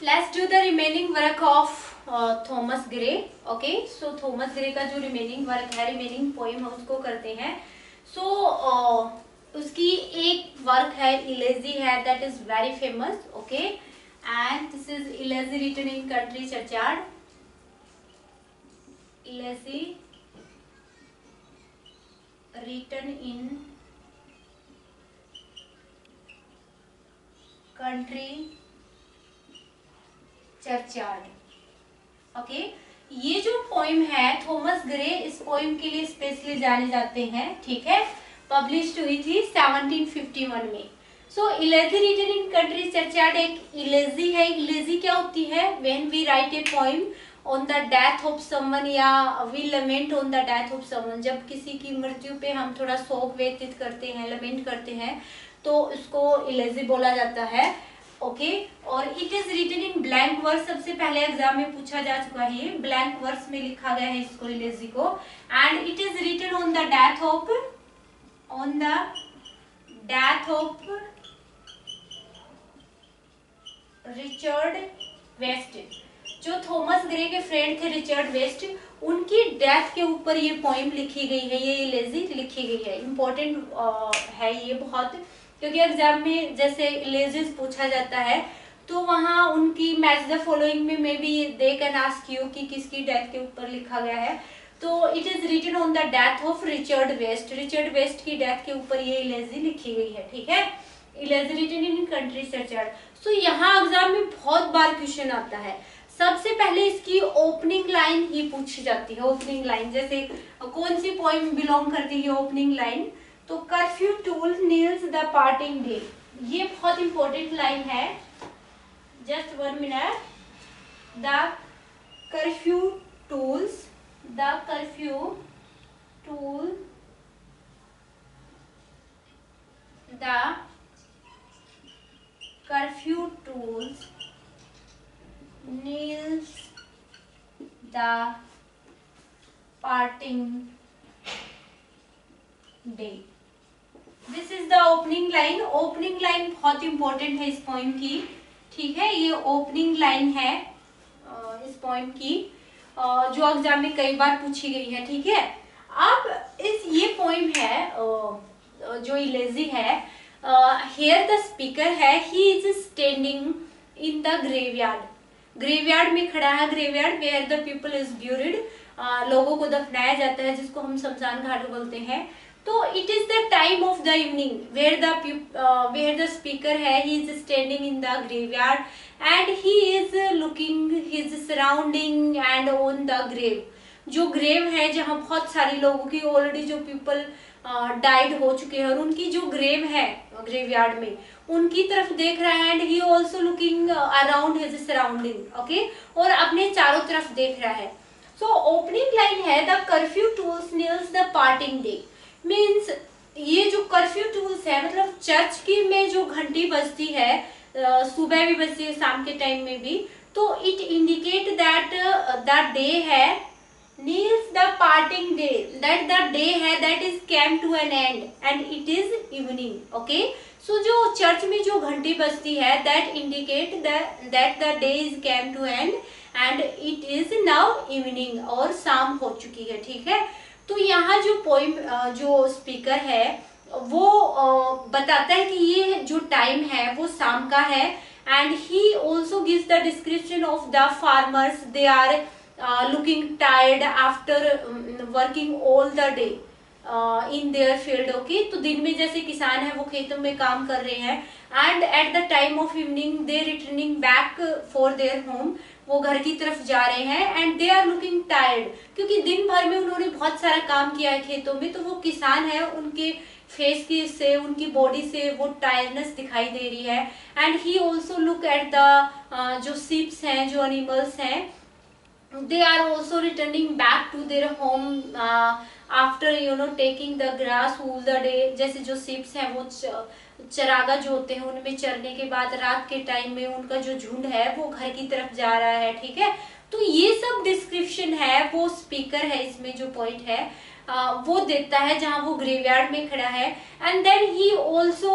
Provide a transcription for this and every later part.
Let's do the remaining work of Thomas Gray. Okay, so Thomas Gray का जो remaining work है, remaining poem है, उसको करते हैं. सो उसकी एक वर्क है इलेजी है, that is very famous. Okay, and this is elegy written in country churchyard. Elegy written in country churchyard. Okay, ये जो पोइम है थॉमस ग्रे, इस पोइम के लिए स्पेशली जाने जाते हैं. ठीक है, पब्लिश हुई थी 1751 में. So elegy written in country churchyard एक इलेजी है. इलेजी क्या होती है? When we write a poem on the death of someone या we lament on the death of someone, जब किसी की मृत्यु पे हम थोड़ा शोक व्यतीत करते हैं, लमेंट करते हैं, तो इसको इलेजी बोला जाता है. ओके, और it is written in blank verse. सबसे पहले एग्जाम में पूछा जा चुका है, ब्लैंक वर्स में लिखा गया है इसको, इलेजी को. And it is written on the death of Richard West. जो थॉमस ग्रे के फ्रेंड थे रिचर्ड वेस्ट, उनकी डेथ के ऊपर ये पोइम लिखी गई है, ये इलेजी लिखी गई है. इम्पोर्टेंट है ये बहुत, क्योंकि एग्जाम में जैसे इलेजीज पूछा जाता है तो वहां उनकी मैच द फॉलोइंग में maybe they can ask you कि किसकी डेथ के ऊपर लिखा गया है. तो it is written on the death of Richard West. Richard West की डेथ के ऊपर ये इलेजी लिखी गई है. ठीक है, elegy written in country churchyard. So यहाँ एग्जाम में बहुत बार क्वेश्चन आता है. सबसे पहले इसकी ओपनिंग लाइन ही पूछी जाती है. ओपनिंग लाइन जैसे कौन सी पोइम बिलोंग करती है ओपनिंग लाइन, तो curfew toll knells the parting day. ये बहुत इंपॉर्टेंट लाइन है. Just 1 minute. The curfew tolls knells the parting day. This is the opening line. Opening line बहुत इंपॉर्टेंट है इस पोइम की. ठीक है, ये ओपनिंग लाइन है इस पोइम की, जो एग्जाम में कई बार पूछी गई है. ठीक है, अब ये पोइम है जो इलेजी है, हियर द स्पीकर है, he is standing in the graveyard. Graveyard में खड़ा है. Graveyard where the people is buried, लोगों को दफनाया जाता है, जिसको हम शमशान घाट बोलते हैं. तो it is the time of the evening where the speaker है, he is standing in the graveyard and he is looking his surrounding and on the grave. जो ग्रेव है जहाँ बहुत सारे लोगों की ऑलरेडी जो पीपल डाइड हो चुके हैं, और उनकी जो ग्रेव है ग्रेवयार्ड में, उनकी तरफ देख रहा है. And he also looking around his surrounding. Okay, और अपने चारों तरफ देख रहा है. सो ओपनिंग लाइन है, the curfew tolls knells the parting day. Means ये जो कर्फ्यू टूल्स है, मतलब चर्च की में जो घंटी बजती है, सुबह भी बजती है, शाम के टाइम में भी, तो it indicate that the day है knells the parting day, that the day है that is came to an end and it is evening. Okay, so जो चर्च में जो घंटी बजती है, that indicate that the day is came to end and it is now evening, और शाम हो चुकी है. ठीक है, तो यहाँ जो पोइम जो स्पीकर है वो बताता है कि ये जो टाइम है वो शाम का है. And he also gives the description of the farmers. They are looking tired after working all the day in their field. Okay, तो दिन में जैसे किसान है वो खेतों में काम कर रहे हैं, and at the time of evening they returning back for their home, वो घर की तरफ जा रहे हैं. And they are looking tired, क्योंकि दिन भर में उन्होंने बहुत सारा काम किया है खेतों में, तो वो किसान है, उनके फेस की से, उनकी बॉडी से वो टायर्डनेस दिखाई दे रही है. And he also look at the जो शिप्स हैं, जो एनिमल्स हैं, they are also returning back to their home after taking the grass all the day. जैसे जो शिप्स हैं वो चरागा जो होते हैं, उनमें चरने के बाद रात के टाइम में उनका जो झुंड है वो घर की तरफ जा रहा है. ठीक है, तो ये सब डिस्क्रिप्शन है, वो स्पीकर है इसमें जो पॉइंट है वो देता है जहां वो ग्रेवयार्ड में खड़ा है. And then he also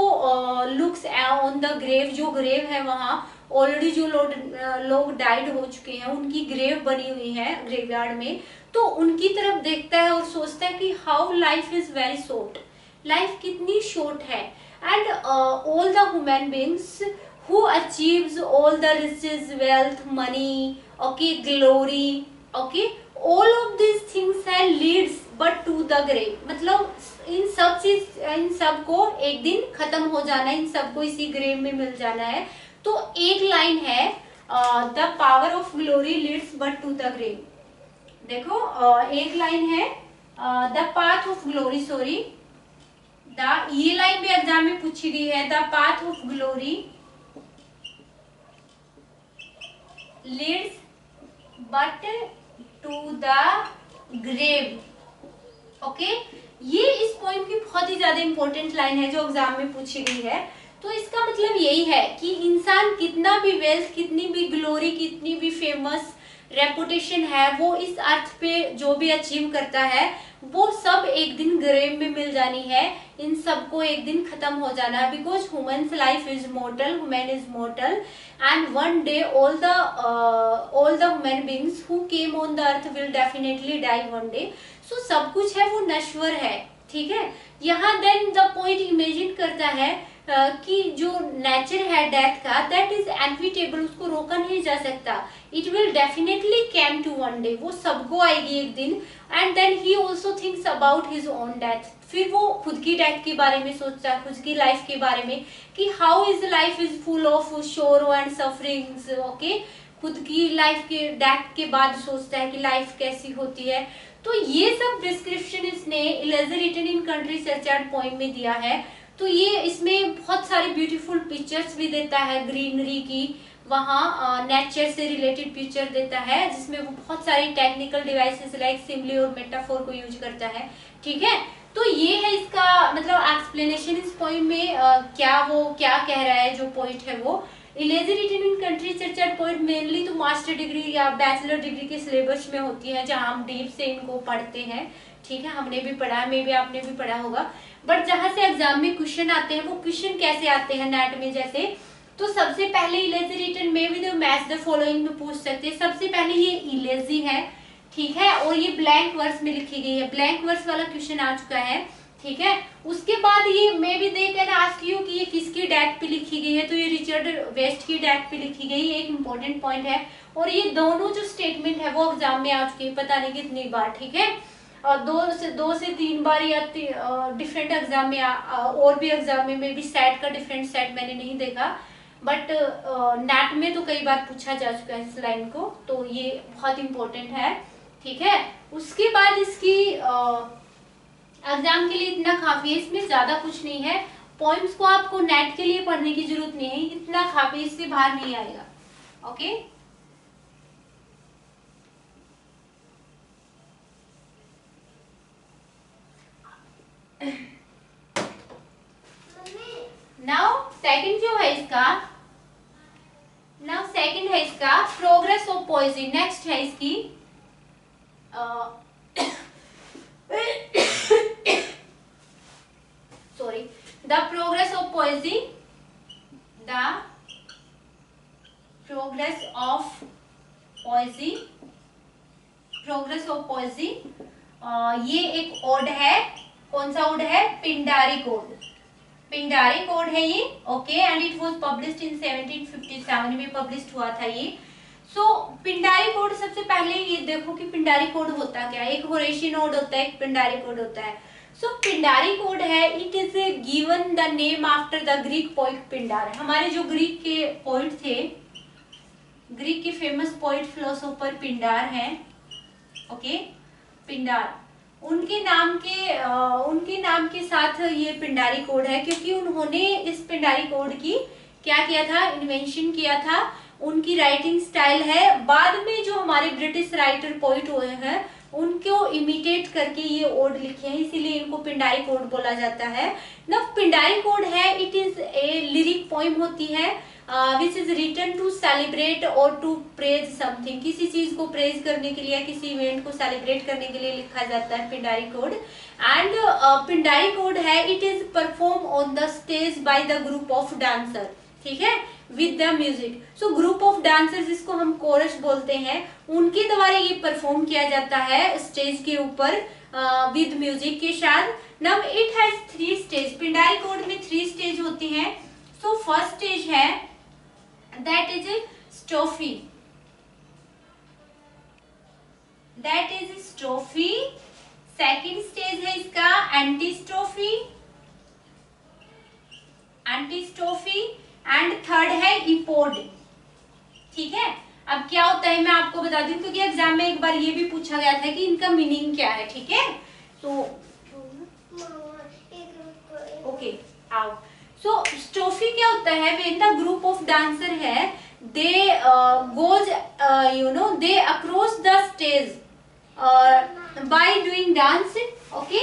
looks looks on the grave, जो ग्रेव है वहाँ ऑलरेडी जो लोग डाइड हो चुके हैं उनकी ग्रेव बनी हुई है ग्रेवयार्ड में, तो उनकी तरफ देखता है और सोचता है कि how life is very short, life कितनी शॉर्ट है। And all the human beings who achieves all the riches, wealth, money, okay, glory, okay, all of this things है leads but to the grave, मतलब इन सब को एक दिन खत्म हो जाना है, इन सबको इसी ग्रेव में मिल जाना है। तो एक लाइन है the power of glory leads but to the grave. देखो एक लाइन है the path of glory, sorry ये लाइन भी एग्जाम में पूछी गई है, the path of glory leads but to the grave, okay. ये इस पोइम की बहुत ही ज्यादा इंपॉर्टेंट लाइन है जो एग्जाम में पूछी गई है। तो इसका मतलब यही है कि इंसान कितना भी वेल्थ, कितनी भी ग्लोरी, कितनी भी फेमस रेपुटेशन है, वो इस अर्थ पे जो भी अचीव करता है वो सब एक दिन ग्रेव में मिल जानी है, इन सबको एक दिन खत्म हो जाना है। Because humans life is mortal, human is mortal, and one day all the human beings who came on the earth will definitely die one day. So सब कुछ है वो नश्वर है, ठीक है। यहाँ देन द पॉइंट इमेजिन करता है कि जो नेचर है डेथ का, दैट इज इनएविटेबल, उसको रोका नहीं जा सकता, it will definitely came to one day, वो सबको आएगी एक दिन। And then he also thinks about his own death, फिर वो खुद की डेथ के बारे में सोचता है, खुद की लाइफ के बारे में कि how is life is full of sorrow and sufferings, okay. खुद की लाइफ के डेथ के बाद सोचता है कि लाइफ कैसी होती है। तो ये सब डिस्क्रिप्शन इसने elegy written in country churchyard poem में दिया है। तो ये इसमें बहुत सारी ब्यूटीफुल पिक्चर्स भी देता है ग्रीनरी की, वहाँ नेचर से रिलेटेड पिक्चर देता है, जिसमें वो बहुत सारी टेक्निकल डिवाइसेस लाइक सिम्बली और मेटाफोर को यूज करता है, ठीक है। तो ये है इसका मतलब एक्सप्लेनेशन इस पोएम में क्या कह रहा है जो पोइट है वो। Elegy written in country churchyard poem mainly तो मास्टर डिग्री या बैचलर डिग्री के सिलेबस में होती है, जहाँ हम डीप से इनको पढ़ते हैं, ठीक है। हमने भी पढ़ा है, मे भी आपने भी पढ़ा होगा। बट जहां से एग्जाम में क्वेश्चन आते हैं, वो क्वेश्चन कैसे आते हैं नेट में, जैसे तो सबसे पहले इलेजी रिटन में भी मैच द फॉलोइंग में पूछ सकते हैं। सबसे पहले ये इलेजी है, ठीक है, और ये ब्लैंक वर्स में लिखी गई है, ब्लैंक वर्स वाला क्वेश्चन आ चुका है, ठीक है। उसके बाद ये मे भी दे कैन आस्क यू कि ये किसकी डेथ पे लिखी गई है, तो ये रिचर्ड वेस्ट की डेथ पे लिखी गई, एक इंपॉर्टेंट पॉइंट है। और ये दोनों जो स्टेटमेंट है वो एग्जाम में आ चुकी है, पता नहीं कितनी बार, ठीक है, और दो से तीन बार या डिफरेंट एग्जाम में और भी एग्जाम में भी सेट का डिफरेंट सेट मैंने नहीं देखा, बट नेट में तो कई बार पूछा जा चुका है इस लाइन को, तो ये बहुत इंपॉर्टेंट है, ठीक है। उसके बाद इसकी एग्जाम के लिए इतना काफी है, इसमें ज्यादा कुछ नहीं है। पॉइंट्स को आपको नेट के लिए पढ़ने की जरूरत नहीं है, इतना काफी, इससे बाहर नहीं आएगा, ओके। नाउ सेकंड जो है इसका प्रोग्रेस ऑफ पोएजी। नेक्स्ट है इसकी sorry the progress of पोएजी, the progress of पोएजी, progress of पोएजी। ये एक ओड है, कौन सा ओड है, पिंडारी कोड, पिंडारी कोड है ये, okay. And it was published in 1757 में पब्लिश्ड हुआ था ये। सो पिंडारी कोड, सबसे पहले ये देखो कि पिंडारी कोड होता क्या है। एक होरेशियन ओड होता है, एक पिंडारी कोड होता है। सो पिंडारी कोड है, it is given the name after the Greek poet Pindar. हमारे जो ग्रीक के पोइट थे, ग्रीक के फेमस पोइट फिलोसोफर पिंडार हैं, ओके, पिंडार, उनके नाम के साथ ये पिंडारी कोड है, क्योंकि उन्होंने इस पिंडारी कोड की क्या किया था, इन्वेंशन किया था। उनकी राइटिंग स्टाइल है, बाद में जो हमारे ब्रिटिश राइटर पोइट हुए हैं उनको इमिटेट करके ये ओड लिखे हैं, इसीलिए इनको पिंडारी कोड बोला जाता है। ना पिंडारी कोड है, it is a lyric poem होती है, which is written to celebrate और टू प्रेज समथिंग, किसी चीज को प्रेज करने के लिए, किसी इवेंट को सेलिब्रेट करने के लिए लिखा जाता है Pindaric ode. And Pindaric ode है, it is perform on the stage by the group of dancer, ठीक है, with the music. So group of dancer जिसको हम कोरस बोलते हैं, उनके द्वारा ये परफॉर्म किया जाता है स्टेज के ऊपर विद म्यूजिक के साथ। Now it has 3 stage, Pindaric ode में 3 स्टेज होती हैं। सो फर्स्ट स्टेज है that is strophe, that is strophe. Second stage है इसका antistrophe, antistrophe. And third है इपोड, ठीक है। अब क्या होता है मैं आपको बता दूं, क्योंकि एग्जाम में एक बार ये भी पूछा गया था कि इनका मीनिंग क्या है, ठीक है। तो ओके आओ। सो स्ट्रोफी क्या होता है, when the group of dancer है they goes you know they across the stage by doing dance, okay,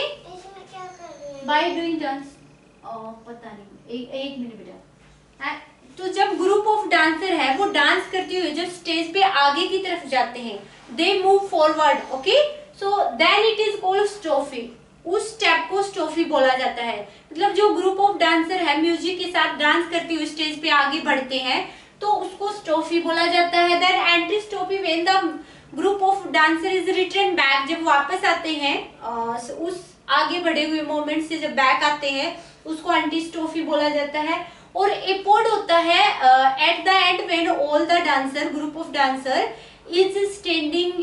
by doing dance. पता नहीं, एक मिनट बेटा। तो जब ग्रुप ऑफ डांसर है वो डांस करते हुए जब स्टेज पे आगे की तरफ जाते हैं, they move forward, okay, so then it is called strophe. उस स्टेप को स्ट्रोफी बोला जाता है। मतलब जो ग्रुप ऑफ डांसर है म्यूजिक के साथ डांस करते हुए स्टेज पे आगे बढ़ते हैं तो उसको स्ट्रोफी बोला जाता है। Then antistrophe when the group of dancer is return back, जब वापस आते हैं उस आगे बढ़े हुए मोमेंट से जब बैक आते हैं उसको एंटी स्ट्रोफी बोला जाता है। और एपोड होता है at the end when all the dancer, group of dancer is standing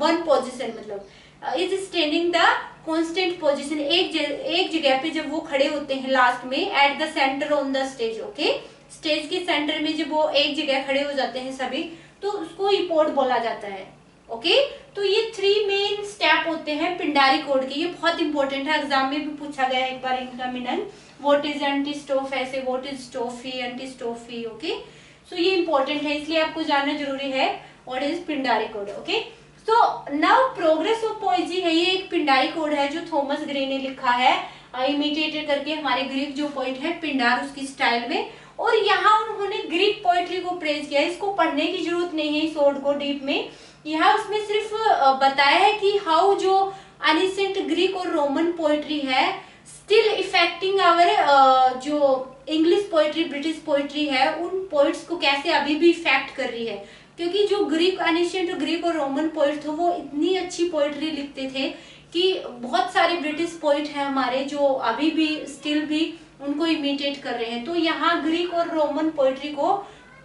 one position, मतलब is standing the constant position, एक जगह पे जब वो खड़े होते हैं लास्ट में, at the centre on the stage, okay, stage के सेंटर में जब वो एक जगह खड़े हो जाते हैं सभी, तो उसको इपोड बोला जाता है, ओके। तो ये 3 मेन स्टेप होते हैं पिंडारी कोड के, ये बहुत इंपॉर्टेंट है, एग्जाम में भी पूछा गया एक बार इनका मीनिंग, व्हाट इज एंटी स्ट्रोफ, ऐसे व्हाट इज स्ट्रोफी, एंटी स्ट्रोफी, ओके। सो ये इंपॉर्टेंट है, इसलिए आपको जानना जरूरी है what is Pindari code, okay. So now progress of पोएजी है, ये एक पिंडारी कोड है जो थॉमस ग्रे ने लिखा है, इमिटेटेड करके हमारे ग्रीक जो पोइट है पिंडार, उसकी स्टाइल में। और यहाँ उन्होंने ग्रीक पोएट्री को प्रेज किया, इसको पढ़ने की जरूरत नहीं है इस वर्ड को डीप में, यहाँ उसमें सिर्फ बताया है कि हाउ जो एनिसेंट ग्रीक और रोमन पोएट्री है स्टिल इफेक्टिंग आवर जो इंग्लिश पोएट्री, ब्रिटिश पोएट्री है, उन पोइट्स को कैसे अभी भी इफेक्ट कर रही है। क्योंकि जो ग्रीक एनिशिएंट ग्रीक और रोमन पोइट थे वो इतनी अच्छी पोएट्री लिखते थे कि बहुत सारे ब्रिटिश पोइट हैं हमारे जो अभी भी स्टिल भी उनको इमिटेट कर रहे हैं। तो यहाँ ग्रीक और रोमन पोएट्री को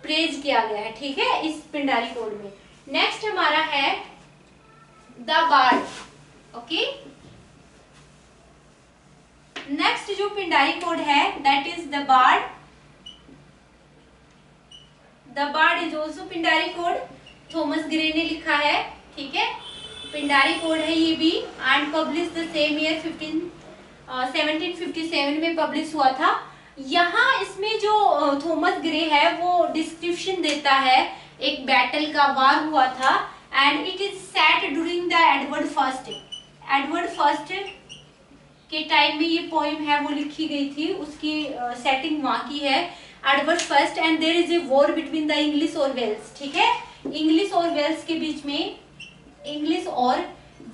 प्रेज किया गया है, ठीक है, इस पिंडारी कोड में। नेक्स्ट हमारा है द बार्ड, ओके। नेक्स्ट जो पिंडारी कोड है that is the bard. The bard is also Pindaric ode, Thomas Gray ने लिखा है, ठीक है, पिंडारी कोड है ये भी, and publish the same year 1757 में पब्लिश हुआ था। यहाँ इसमें जो थॉमस ग्रे है वो डिस्क्रिप्शन देता है एक बैटल का, वार हुआ था, and it is set during the Edward first. Edward first के टाइम में ये पोइम है वो लिखी गई थी, उसकी सेटिंग वहां की है, Edward first. And there is a war between the English और वेल्स, ठीक है, इंग्लिश और वेल्स के बीच में, इंग्लिश और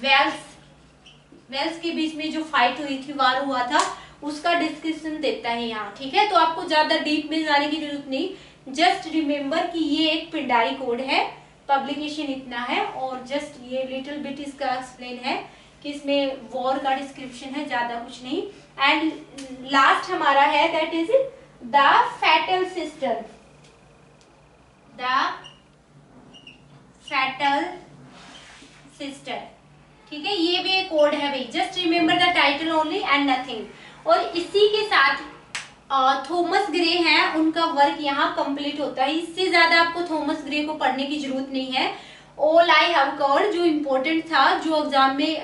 वेल्स के बीच में जो फाइट हुई थी, वार हुआ था, उसका डिस्क्रिप्शन देता है यहाँ, ठीक है। तो आपको ज्यादा डीप में जाने की जरूरत नहीं, जस्ट रिमेम्बर कि ये एक पिंडारी कोड है, पब्लिकेशन इतना है, और जस्ट ये लिटिल बिट इसका एक्सप्लेन है कि इसमें वॉर का डिस्क्रिप्शन है, ज्यादा कुछ नहीं। एंड लास्ट हमारा है that is the fatal sister, the fatal sister, ठीक है, ये भी एक कोड है भाई, just remember the title only and nothing. और इसी के साथ थॉमस ग्रे हैं, उनका वर्क यहाँ कंप्लीट होता है, इससे ज्यादा आपको थॉमस ग्रे को पढ़ने की जरूरत नहीं है। ऑल आई हैव कवर्ड जो इम्पोर्टेंट था, जो एग्जाम में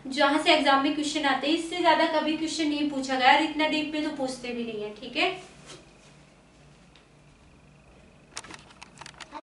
जहां से एग्जाम में क्वेश्चन आते हैं, इससे ज्यादा कभी क्वेश्चन नहीं पूछा गया और इतना डीप में तो पूछते भी नहीं है, ठीक है।